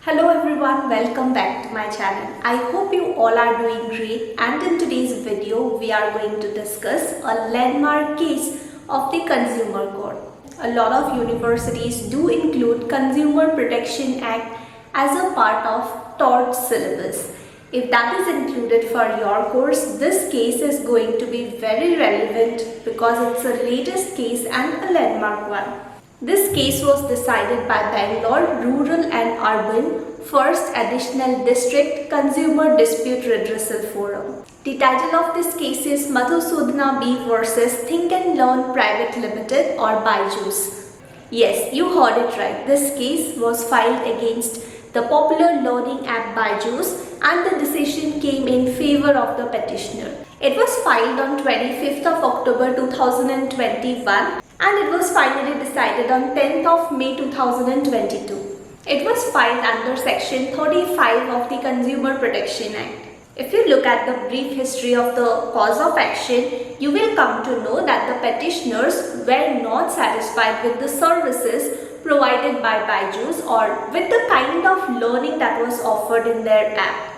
Hello everyone, welcome back to my channel. I hope you all are doing great, and in today's video we are going to discuss a landmark case of the Consumer Court. A lot of universities do include Consumer Protection Act as a part of Torts syllabus. If that is included for your course, this case is going to be very relevant because it's a latest case and a landmark one. This case was decided by Bangalore Rural and Urban First Additional District Consumer Dispute Redressal Forum. The title of this case is Madhusudhana B versus Think and Learn Private Limited or Biju. Yes, you heard it right. This case was filed against the popular learning app Biju, and the decision came in favor of the petitioner. It was filed on 25th of October 2021. And it was finally decided on 10th of May 2022. It was filed under Section 35 of the Consumer Protection Act. If you look at the brief history of the cause of action, you will come to know that the petitioners were not satisfied with the services provided by Biju or with the kind of learning that was offered in their app.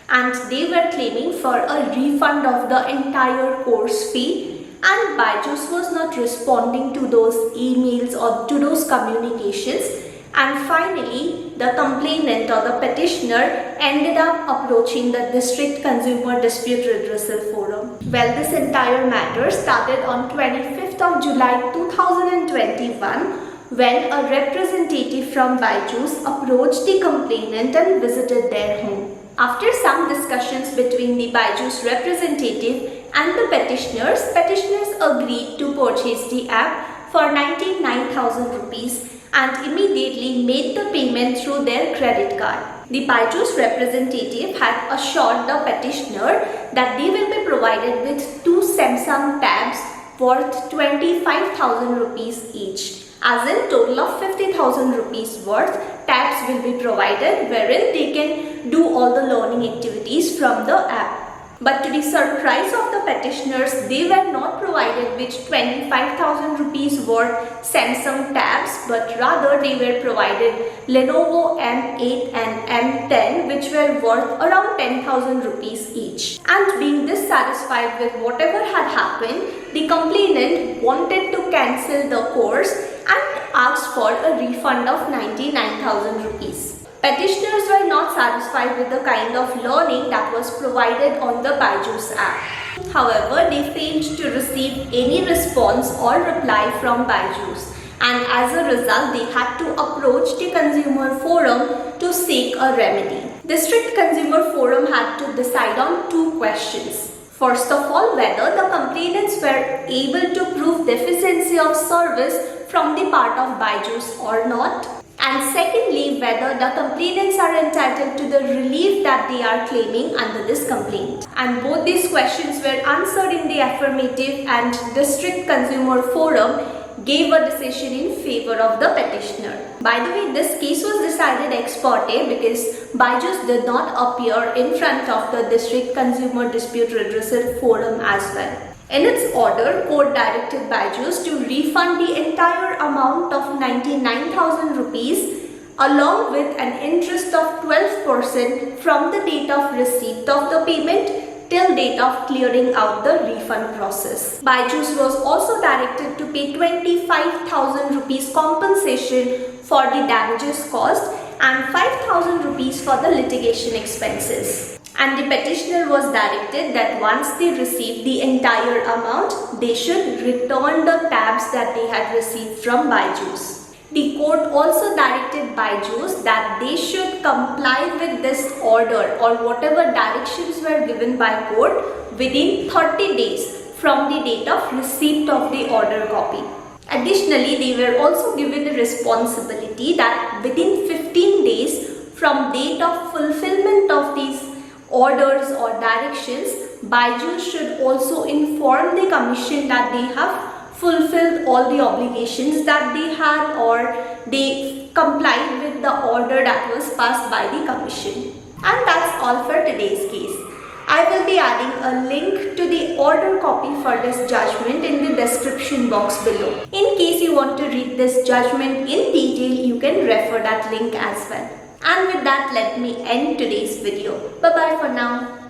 And they were claiming for a refund of the entire course fee. And Biju was not responding to those emails or to those communications, and finally the complainant or the petitioner ended up approaching the District Consumer Dispute Redressal Forum. Well, this entire matter started on 25th of July 2021 when a representative from Biju approached the complainant and visited their home. After some discussions between the Biju representative and the petitioners agreed to purchase the app for 99,000 rupees and immediately made the payment through their credit card. The Biju representative had assured the petitioner that they will be provided with 2 Samsung tabs worth 25,000 rupees each. As in total of 50,000 rupees worth tabs will be provided wherein they can do all the learning activities from the app. But to the surprise of the petitioners, they were not provided with 25,000 rupees worth Samsung tabs, but rather they were provided Lenovo M8 and M10, which were worth around 10,000 rupees each. And being dissatisfied with whatever had happened, the complainant wanted to cancel the course and asked for a refund of 99,000 rupees. Petitioners were not satisfied with the kind of learning that was provided on the Biju app. However, they failed to receive any response or reply from Biju, and as a result, they had to approach the Consumer Forum to seek a remedy. District Consumer Forum had to decide on 2 questions. First of all, whether the complainants were able to prove deficiency of service from the part of Biju or not. And secondly, whether the complainants are entitled to the relief that they are claiming under this complaint. And both these questions were answered in the affirmative, and District Consumer Forum gave a decision in favor of the petitioner. By the way, this case was decided ex parte because Biju did not appear in front of the District Consumer Dispute Redressal Forum as well. In its order, court directed Biju to refund the entire amount of 99,000 rupees along with an interest of 12% from the date of receipt of the payment till date of clearing out the refund process. Biju was also directed to pay 25,000 rupees compensation for the damages caused and 5,000 rupees for the litigation expenses. And the petitioner was directed that once they receive the entire amount, they should return the tabs that they had received from Biju. The court also directed Biju that they should comply with this order or whatever directions were given by court within 30 days from the date of receipt of the order copy. Additionally, they were also given the responsibility that within 15 days from date of fulfillment of these orders or directions, Biju should also inform the commission that they have fulfilled all the obligations that they had or they complied with the order that was passed by the commission. And that's all for today's case. I will be adding a link to the order copy for this judgment in the description box below. In case you want to read this judgment in detail, you can refer that link as well. And with that, let me end today's video. Bye bye for now.